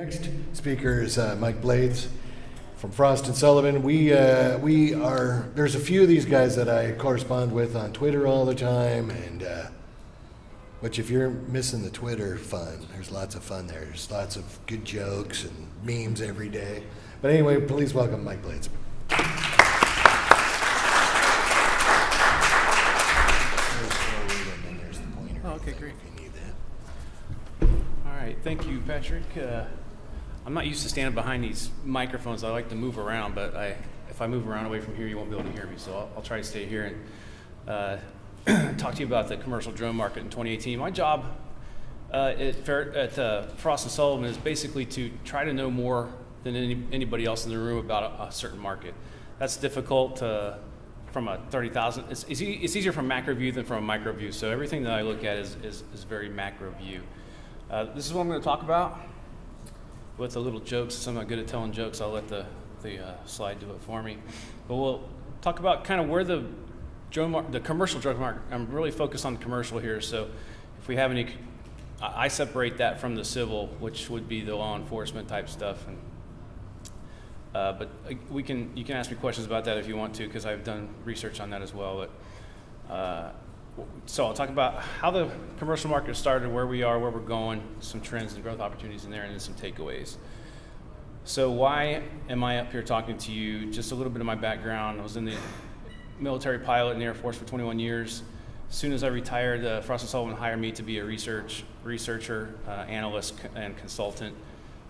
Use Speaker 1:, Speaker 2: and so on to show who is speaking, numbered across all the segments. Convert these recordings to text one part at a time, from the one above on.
Speaker 1: Next speaker is Mike Blades from Frost and Sullivan. There's a few of these guys that I correspond with on Twitter all the time, and which if you're missing the Twitter fun, there's lots of fun there. There's lots of good jokes and memes every day. But anyway, please welcome Mike Blades.
Speaker 2: Okay, great. All right, thank you, Patrick. I'm not used to standing behind these microphones. I like to move around, but if I move around away from here, you won't be able to hear me. So I'll try to stay here and talk to you about the commercial drone market in 2018. My job at Frost & Sullivan is basically to try to know more than anybody else in the room about a certain market. That's difficult from a 30,000. It's easier from macro view than from a micro view. So everything that I look at is very macro view. This is what I'm going to talk about with a little jokes. Since I'm not good at telling jokes, I'll let the slide do it for me. But we'll talk about kind of where the commercial drone market. I'm really focused on the commercial here. So if we have any, I separate that from the civil, which would be the law enforcement type stuff. And but you can ask me questions about that if you want to, because I've done research on that as well. But so I'll talk about how the commercial market started, where we are, where we're going, some trends and growth opportunities in there, and then some takeaways. So why am I up here talking to you? Just a little bit of my background. I was in the military pilot in the Air Force for 21 years. As soon as I retired, Frost & Sullivan hired me to be a researcher, analyst, and consultant.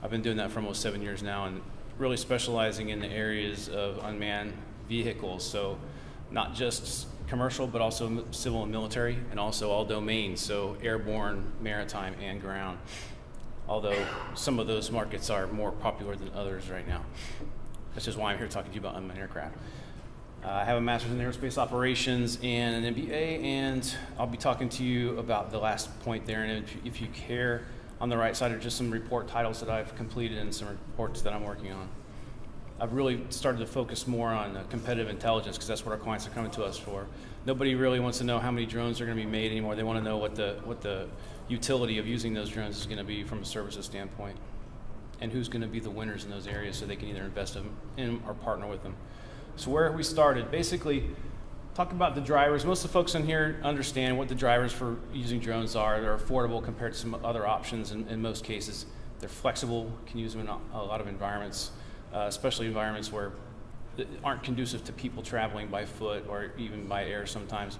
Speaker 2: I've been doing that for almost 7 years now, and really specializing in the areas of unmanned vehicles. So not just commercial, but also civil and military, and also all domains, so airborne, maritime, and ground. Although some of those markets are more popular than others right now. That's just why I'm here talking to you about unmanned aircraft. I have a master's in aerospace operations and an MBA, and I'll be talking to you about the last point there. And if you care, on the right side are just some report titles that I've completed and some reports that I'm working on. I've really started to focus more on competitive intelligence, because that's what our clients are coming to us for. Nobody really wants to know how many drones are going to be made anymore. They want to know what the utility of using those drones is going to be from a services standpoint, and who's going to be the winners in those areas, so they can either invest in or partner with them. So where we started, basically, talk about the drivers. Most of the folks in here understand what the drivers for using drones are. They're affordable compared to some other options in most cases. They're flexible, can use them in a lot of environments. Especially environments where aren't conducive to people traveling by foot or even by air sometimes.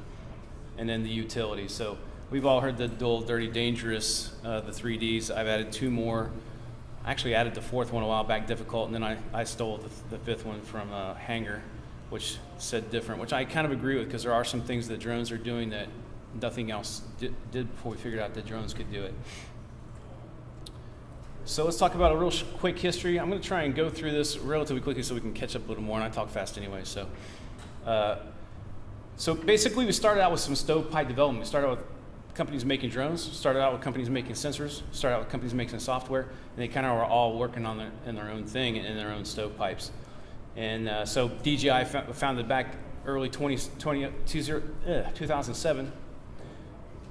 Speaker 2: And then the utility. So we've all heard the dull, dirty, dangerous, the 3Ds. I've added 2 more. I actually added the 4th one a while back, difficult, and then I stole the 5th one from Hanger, which said different, which I kind of agree with, because there are some things that drones are doing that nothing else did before we figured out that drones could do it. So let's talk about a real quick history. I'm going to try and go through this relatively quickly so we can catch up a little more, and I talk fast anyway. So basically we started out with some stovepipe development. We started out with companies making drones, started out with companies making sensors, started out with companies making software, and they kind of were all working on their own thing in their own stovepipes. And so DJI founded back early 2007.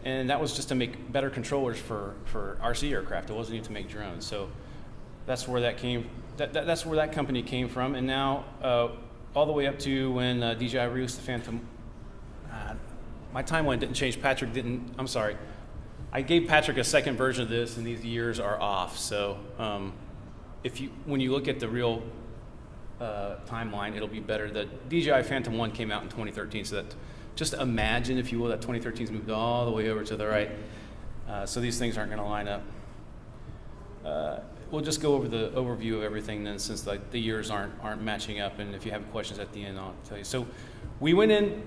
Speaker 2: And that was just to make better controllers for RC aircraft. It wasn't even to make drones. So that's where that came. That's where that company came from. And now, all the way up to when DJI released the Phantom. My timeline didn't change. Patrick didn't. I'm sorry. I gave Patrick a second version of this, and these years are off. So when you look at the real timeline, it'll be better. The DJI Phantom 1 came out in 2013. So that. Just imagine, if you will, that 2013's moved all the way over to the right. So these things aren't going to line up. We'll just go over the overview of everything then, since the years aren't matching up. And if you have questions at the end, I'll tell you. So we went in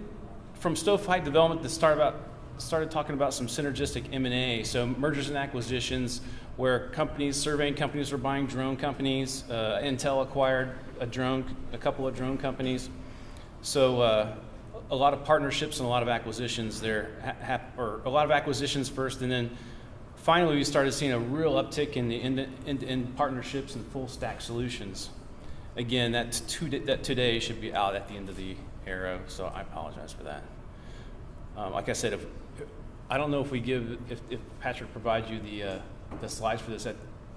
Speaker 2: from stovepipe development to started talking about some synergistic M&A. So mergers and acquisitions, where surveying companies were buying drone companies. Intel acquired a couple of drone companies. So a lot of partnerships and a lot of acquisitions there, or a lot of acquisitions first, and then finally we started seeing a real uptick in the end-to-end partnerships and full stack solutions. Again, that today should be out at the end of the arrow, so I apologize for that. Like I said, I don't know if Patrick provides you the slides for this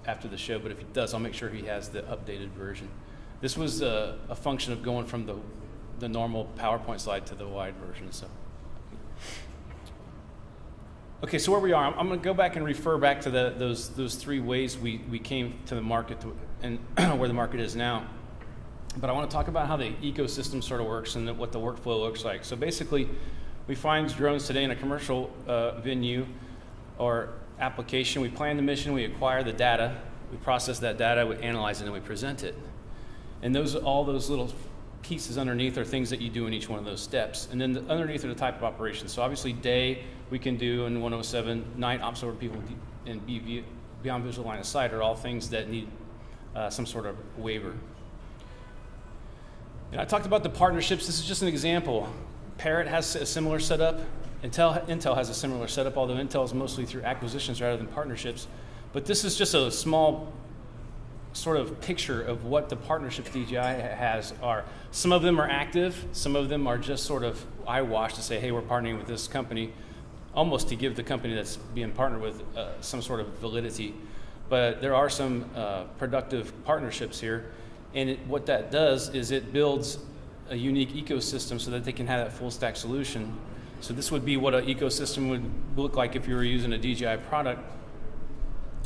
Speaker 2: after the show, but if he does, I'll make sure he has the updated version. This was a function of going from the normal PowerPoint slide to the wide version. So, okay, so where we are, I'm going to go back and refer back to those three ways we came to the market and where the market is now. But I want to talk about how the ecosystem sort of works and what the workflow looks like. So basically, we find drones today in a commercial venue or application. We plan the mission, we acquire the data, we process that data, we analyze it, and we present it. And all those little pieces underneath are things that you do in each one of those steps. And then underneath are the type of operations. So obviously day we can do in 107, night ops over people and beyond visual line of sight are all things that need some sort of waiver. And I talked about the partnerships. This is just an example. Parrot has a similar setup. Intel has a similar setup, although Intel is mostly through acquisitions rather than partnerships. But this is just a small sort of picture of what the partnerships DJI has are. Some of them are active. Some of them are just sort of eyewash to say, hey, we're partnering with this company, almost to give the company that's being partnered with some sort of validity. But there are some productive partnerships here. And what that does is it builds a unique ecosystem so that they can have that full stack solution. So this would be what an ecosystem would look like if you were using a DJI product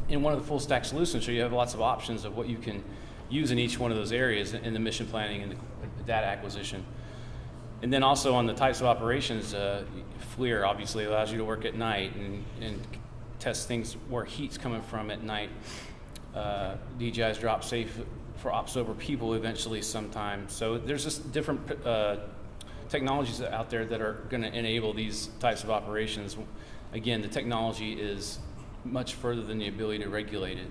Speaker 2: in one of the full stack solutions. So you have lots of options of what you can use in each one of those areas in the mission planning and the data acquisition. And then also on the types of operations, FLIR obviously allows you to work at night and test things where heat's coming from at night. DJI's drop safe for ops over people eventually sometime. So there's just different technologies out there that are going to enable these types of operations. Again, the technology is much further than the ability to regulate it.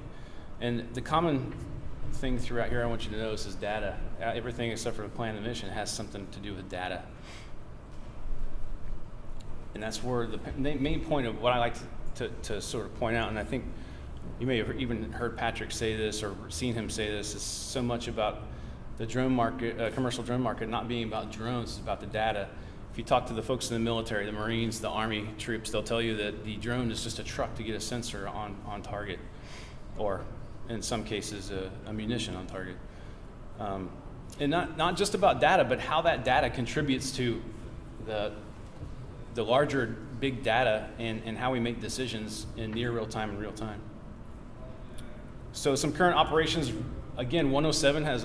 Speaker 2: And the common thing throughout here I want you to notice is data. Everything except for the plan and the mission has something to do with data. And that's where the main point of what I like to sort of point out, and I think you may have even heard Patrick say this or seen him say this, is so much about the drone market, commercial drone market, not being about drones, it's about the data. If you talk to the folks in the military, the Marines, the Army troops, they'll tell you that the drone is just a truck to get a sensor on target, or in some cases, a munition on target. And not just about data, but how that data contributes to the larger big data and how we make decisions in near real time and real time. So some current operations, again, 107 has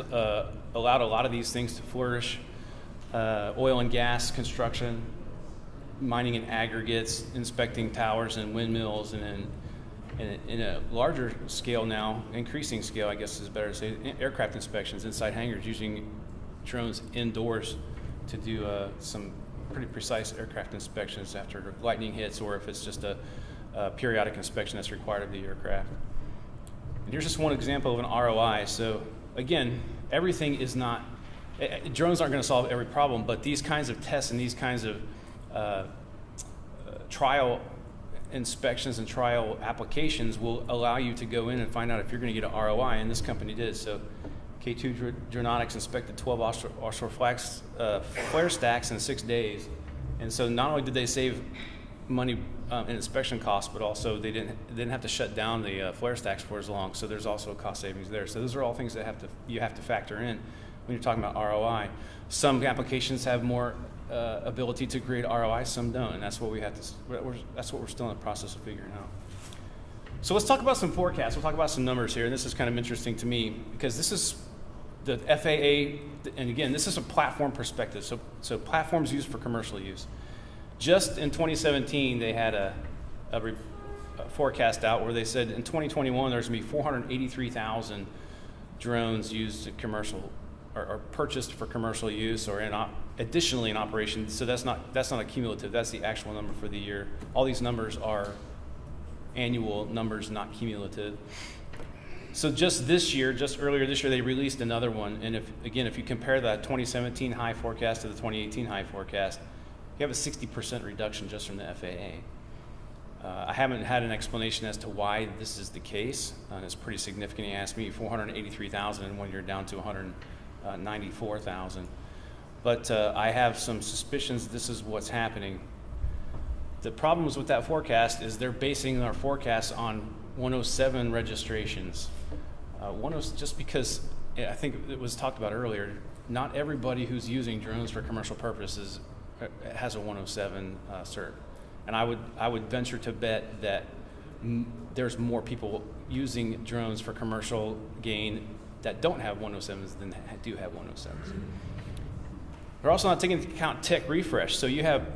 Speaker 2: allowed a lot of these things to flourish. Oil and gas, construction, mining and aggregates, inspecting towers and windmills, and in a larger scale now, increasing scale, I guess is better to say, aircraft inspections inside hangars using drones indoors to do some pretty precise aircraft inspections after lightning hits, or if it's just a periodic inspection that's required of the aircraft. And here's just one example of an ROI. So again, everything is not, drones aren't going to solve every problem, but these kinds of tests and these kinds of trial inspections and trial applications will allow you to go in and find out if you're going to get an ROI, and this company did. So K2 Dronautics inspected 12 offshore flare stacks in 6 days. And so not only did they save money in inspection costs, but also they didn't have to shut down the flare stacks for as long. So there's also cost savings there. So those are all things that you have to factor in when you're talking about ROI. Some applications have more ability to create ROI, some don't, and that's what that's what we're still in the process of figuring out. So let's talk about some forecasts. We'll talk about some numbers here, and this is kind of interesting to me because this is the FAA, and again, this is a platform perspective. So platforms used for commercial use. Just in 2017, they had a forecast out where they said in 2021 there's going to be 483,000 drones used in commercial or purchased for commercial use or additionally in operation. So that's not a cumulative. That's the actual number for the year. All these numbers are annual numbers, not cumulative. So just earlier this year, they released another one. And if you compare that 2017 high forecast to the 2018 high forecast, you have a 60% reduction just from the FAA. I haven't had an explanation as to why this is the case. It's pretty significant. He asked me 483,000 in 1 year down to 194,000. But I have some suspicions this is what's happening. The problems with that forecast is they're basing our forecast on 107 registrations. Just because I think it was talked about earlier, not everybody who's using drones for commercial purposes has a 107 cert. And I would venture to bet that there's more people using drones for commercial gain that don't have 107s than do have 107s. They're also not taking into account tech refresh. So you have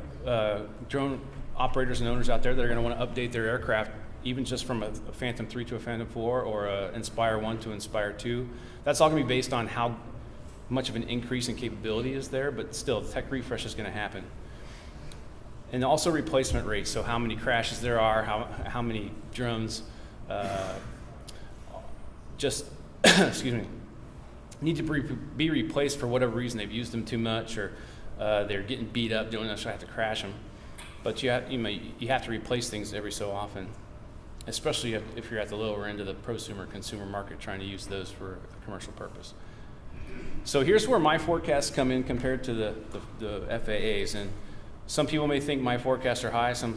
Speaker 2: drone operators and owners out there that are going to want to update their aircraft, even just from a Phantom 3 to a Phantom 4 or a Inspire 1 to Inspire 2. That's all going to be based on how much of an increase in capability is there, but still, tech refresh is going to happen. And also replacement rates, so how many crashes there are, how many drones just, excuse me, need to be replaced for whatever reason. They've used them too much, or they're getting beat up, don't necessarily have to crash them. But you have to replace things every so often, especially if you're at the lower end of the prosumer consumer market trying to use those for a commercial purpose. So here's where my forecasts come in compared to the FAA's. And some people may think my forecasts are high, some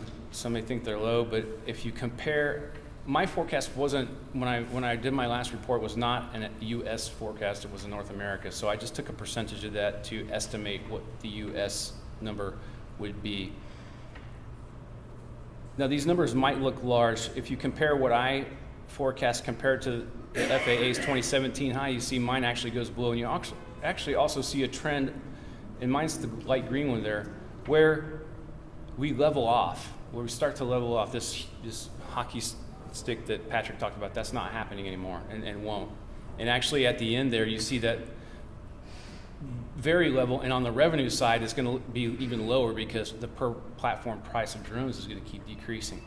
Speaker 2: may think they're low, but if you compare, my forecast wasn't, when I did my last report, was not a US forecast, it was in North America. So I just took a percentage of that to estimate what the US number would be. Now these numbers might look large. If you compare what I forecast compared to the FAA's 2017 high, you see mine actually goes below, and you actually also see a trend, and mine's the light green one there, where we level off, where we start to level off. This hockey stick that Patrick talked about, that's not happening anymore, and won't. And actually at the end there, you see that very level, and on the revenue side, it's going to be even lower because the per platform price of drones is going to keep decreasing.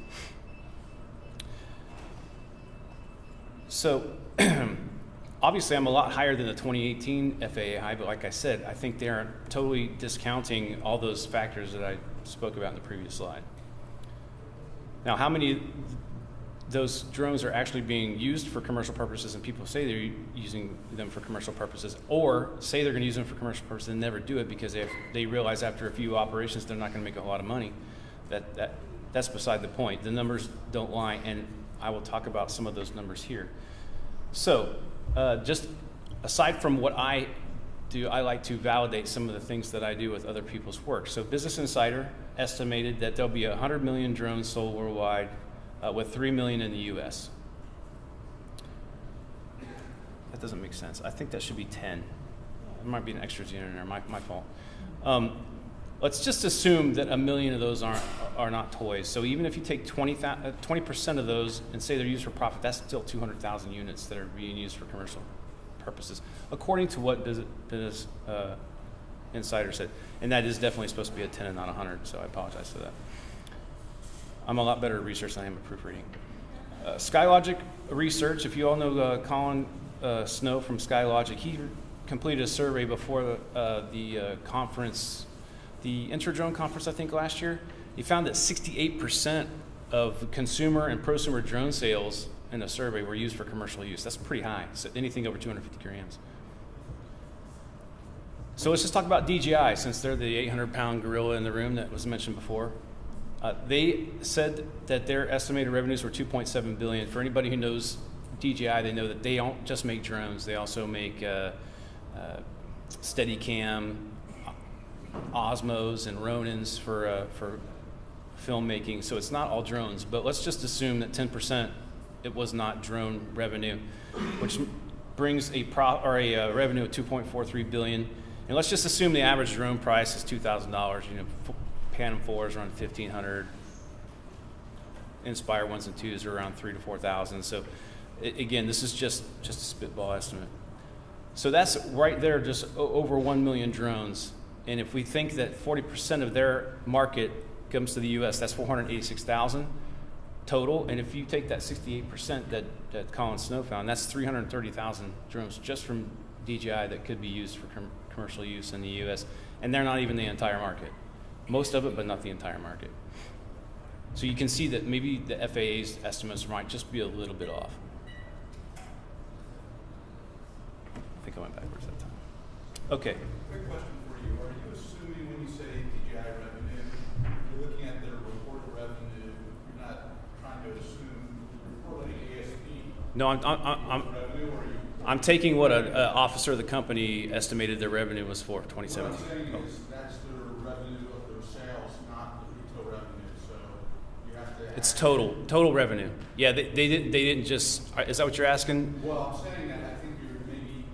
Speaker 2: So obviously I'm a lot higher than the 2018 FAA high, but like I said, I think they aren't totally discounting all those factors that I spoke about in the previous slide. Now, how many those drones are actually being used for commercial purposes, and people say they're using them for commercial purposes, or say they're going to use them for commercial purposes and never do it because they realize after a few operations they're not going to make a whole lot of money, that's beside the point. The numbers don't lie, and I will talk about some of those numbers here. So just aside from what I do, I like to validate some of the things that I do with other people's work. So Business Insider estimated that there'll be 100 million drones sold worldwide, with 3 million in the US. That doesn't make sense. I think that should be 10. There might be an extra zero in there, my fault. Let's just assume that 1 million of those are not toys. So even if you take 20% of those and say they're used for profit, that's still 200,000 units that are being used for commercial purposes, according to what Business Insider said. And that is definitely supposed to be a 10 and not 100, so I apologize for that. I'm a lot better at research than I am at proofreading. SkyLogic Research, if you all know Colin Snow from SkyLogic, he completed a survey before the conference, the Introdrone conference, I think, last year. He found that 68% of consumer and prosumer drone sales in a survey were used for commercial use. That's pretty high, so anything over 250 grams. So let's just talk about DJI, since they're the 800-pound gorilla in the room that was mentioned before. They said that their estimated revenues were $2.7 billion. For anybody who knows DJI, they know that they don't just make drones. They also make Steadicam, Osmos, and Ronins for filmmaking. So it's not all drones. But let's just assume that 10% it was not drone revenue, which brings a revenue of $2.43 billion. And let's just assume the average drone price is $2,000. Phantom 4s are around $1,500. Inspire 1s and 2s are around $3,000 to $4,000. So again, this is just a spitball estimate. So that's right there, just over 1 million drones. And if we think that 40% of their market comes to the US, that's 486,000 total. And if you take that 68% that Colin Snow found, that's 330,000 drones just from DJI that could be used for commercial use in the US. And they're not even the entire market. Most of it, but not the entire market. So you can see that maybe the FAA's estimates might just be a little bit off. I think I went backwards that time. Okay.
Speaker 3: Quick question for you. Are you assuming when you say DJI revenue, you're looking at their reported revenue, you're not trying to assume reported
Speaker 2: No,
Speaker 3: revenue, or you?
Speaker 2: I'm taking what an officer of the company estimated their revenue was for
Speaker 3: What I'm
Speaker 2: 2017.
Speaker 3: saying is, that's their revenue of their sales, not the retail revenue, so you have to.
Speaker 2: It's total revenue. Yeah, they didn't just, is that what you're asking?
Speaker 3: Well, I'm saying that I think you're maybe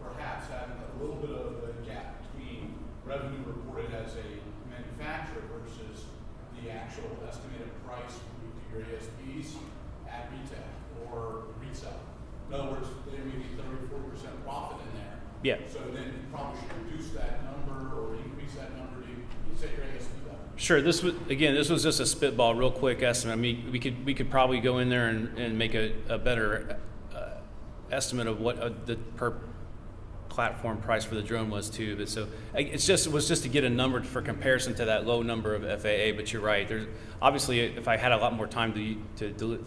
Speaker 3: perhaps having a little bit of a gap between revenue reported as a manufacturer versus the actual estimated price to your ASPs at retail or resale. In other words, there may be 30 or 40% profit in there.
Speaker 2: Yeah.
Speaker 3: So then you probably should reduce that number or increase that number to set your ASP level.
Speaker 2: Sure. This was just a spitball, real quick estimate. I mean, we could probably go in there and make a better estimate of what the per platform price for the drone was too. But so it was just to get a number for comparison to that low number of FAA. But you're right. There's obviously, if I had a lot more time to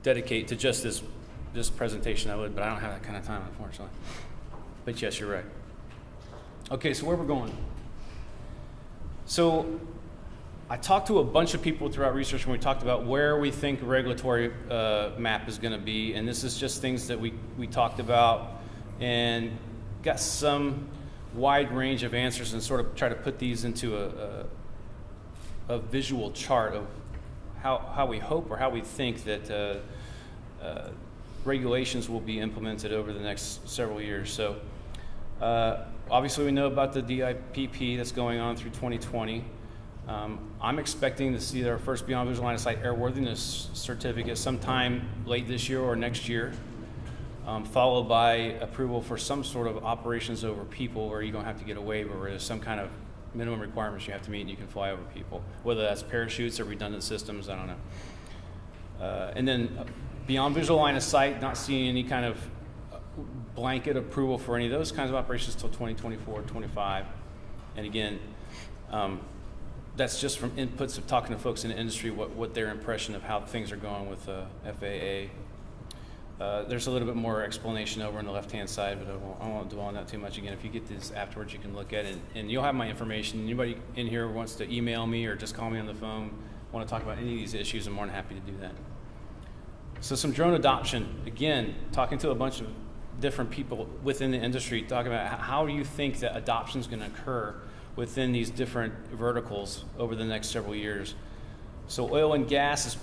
Speaker 2: dedicate to just this presentation, I would. But I don't have that kind of time, unfortunately. But yes, you're right. Okay, so where we're going. So I talked to a bunch of people throughout research when we talked about where we think a regulatory map is going to be, and this is just things that we talked about and got some wide range of answers and sort of try to put these into a visual chart of how we hope or how we think that regulations will be implemented over the next several years. So obviously we know about the DIPP that's going on through 2020. I'm expecting to see our first Beyond Visual Line of Sight airworthiness certificate sometime late this year or next year, followed by approval for some sort of operations over people where you don't have to get a waiver, where there's some kind of minimum requirements you have to meet and you can fly over people, whether that's parachutes or redundant systems, I don't know. And then Beyond Visual Line of Sight, not seeing any kind of blanket approval for any of those kinds of operations till 2024, 25. And again, that's just from inputs of talking to folks in the industry, what their impression of how things are going with FAA. There's a little bit more explanation over on the left-hand side, but I won't dwell on that too much. Again, if you get this afterwards, you can look at it, and you'll have my information. Anybody in here wants to email me or just call me on the phone, want to talk about any of these issues, I'm more than happy to do that. So some drone adoption. Again, talking to a bunch of different people within the industry, talking about how do you think that adoption is going to occur within these different verticals over the next several years. So oil and gas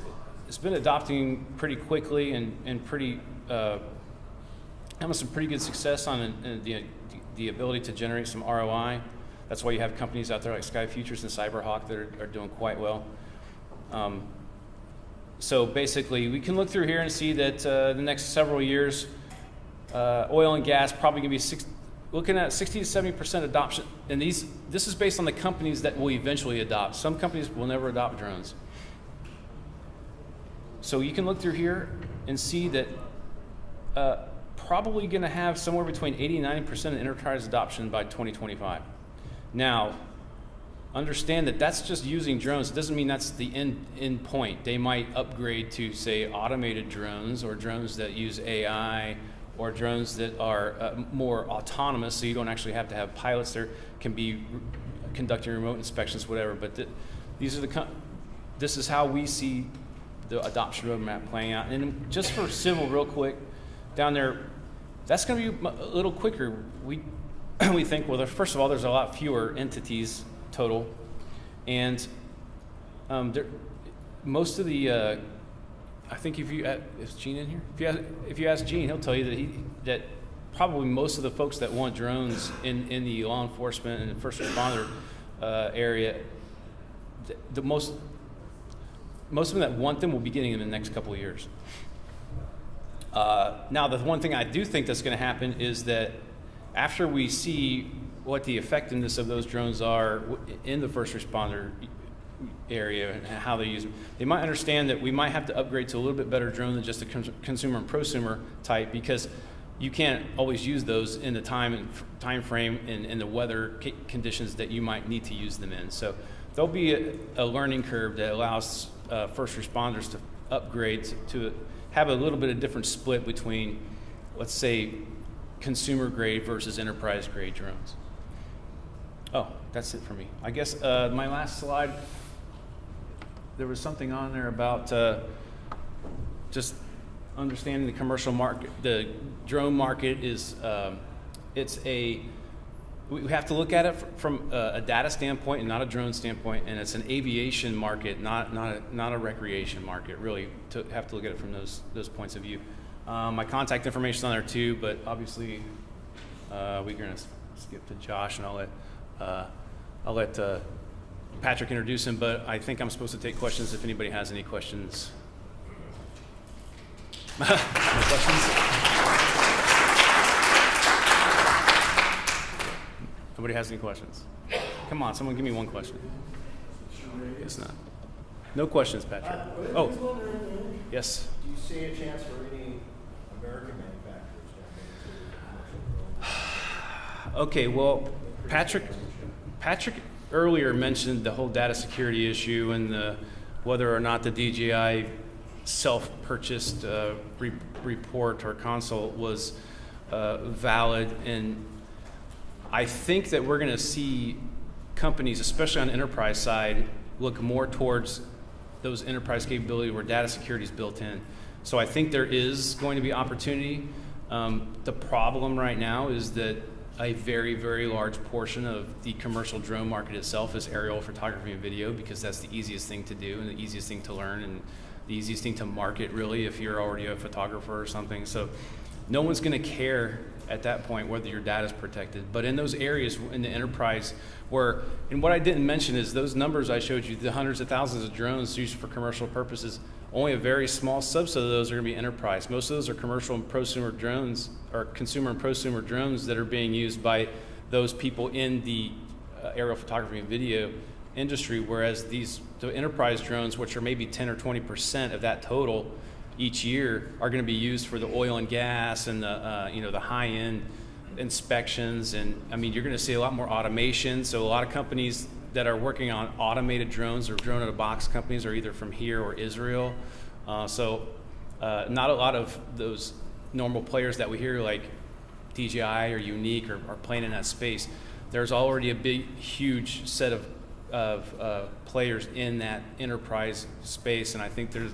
Speaker 2: has been adopting pretty quickly and pretty having some pretty good success on the ability to generate some ROI. That's why you have companies out there like Sky Futures and Cyberhawk that are doing quite well. So basically, we can look through here and see that the next several years, oil and gas probably going to be looking at 60 to 70% adoption. And this is based on the companies that will eventually adopt. Some companies will never adopt drones. So you can look through here and see that probably going to have somewhere between 80 and 90% of enterprise adoption by 2025. Now, understand that that's just using drones. It doesn't mean that's the end point. They might upgrade to, say, automated drones or drones that use AI or drones that are more autonomous, so you don't actually have to have pilots there, can be conducting remote inspections, whatever. But this is how we see the adoption roadmap playing out. And just for civil, real quick, down there, that's going to be a little quicker. We think, well, first of all, there's a lot fewer entities total, and most of the I think is Gene in here? If you ask Gene, he'll tell you that probably most of the folks that want drones in the law enforcement and first responder area, most of them that want them will be getting them in the next couple of years. Now, the one thing I do think that's going to happen is that after we see what the effectiveness of those drones are in the first responder area and how they use them, they might understand that we might have to upgrade to a little bit better drone than just a consumer and prosumer type, because you can't always use those in the time frame and the weather conditions that you might need to use them in. So there'll be a learning curve that allows first responders to upgrade to have a little bit of different split between, let's say, consumer grade versus enterprise grade drones. Oh, that's it for me. I guess my last slide, there was something on there about just understanding the commercial market, the drone market is, we have to look at it from a data standpoint and not a drone standpoint, and it's an aviation market, not a recreation market. Really, to have to look at it from those points of view. My contact information is on there too, but obviously we're gonna skip to Josh, and I'll let Patrick introduce him. But I think I'm supposed to take questions if anybody has any questions. No questions? Nobody has any questions? Come on, someone give me one question. Guess not. No questions, Patrick. Oh, yes.
Speaker 4: Do you see a chance for any American manufacturers to have commercial drones?
Speaker 2: Okay, well, Patrick earlier mentioned the whole data security issue and whether or not the DJI self-purchased report or console was valid, and I think that we're going to see companies, especially on the enterprise side, look more towards those enterprise capabilities where data security is built in. So I think there is going to be opportunity. The problem right now is that a very, very large portion of the commercial drone market itself is aerial photography and video, because that's the easiest thing to do and the easiest thing to learn and the easiest thing to market, really, if you're already a photographer or something. So no one's going to care at that point whether your data is protected. But in those areas in the enterprise where, and what I didn't mention is those numbers I showed you, the hundreds of thousands of drones used for commercial purposes, only a very small subset of those are going to be enterprise. Most of those are commercial and prosumer drones, or consumer and prosumer drones that are being used by those people in the aerial photography and video industry, whereas the enterprise drones, which are maybe 10 or 20% of that total each year, are going to be used for the oil and gas and the high-end inspections. And I mean, you're going to see a lot more automation. So a lot of companies that are working on automated drones or drone-in-a-box companies are either from here or Israel. Not a lot of those normal players that we hear like DJI or Unique are playing in that space. There's already a big, huge set of players in that enterprise space, and I think there's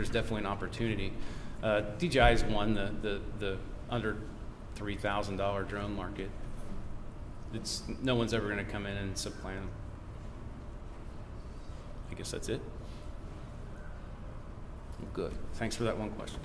Speaker 2: definitely an opportunity. DJI's won the under $3,000 drone market. No one's ever going to come in and supplant them. I guess that's it. Good. Thanks for that one question.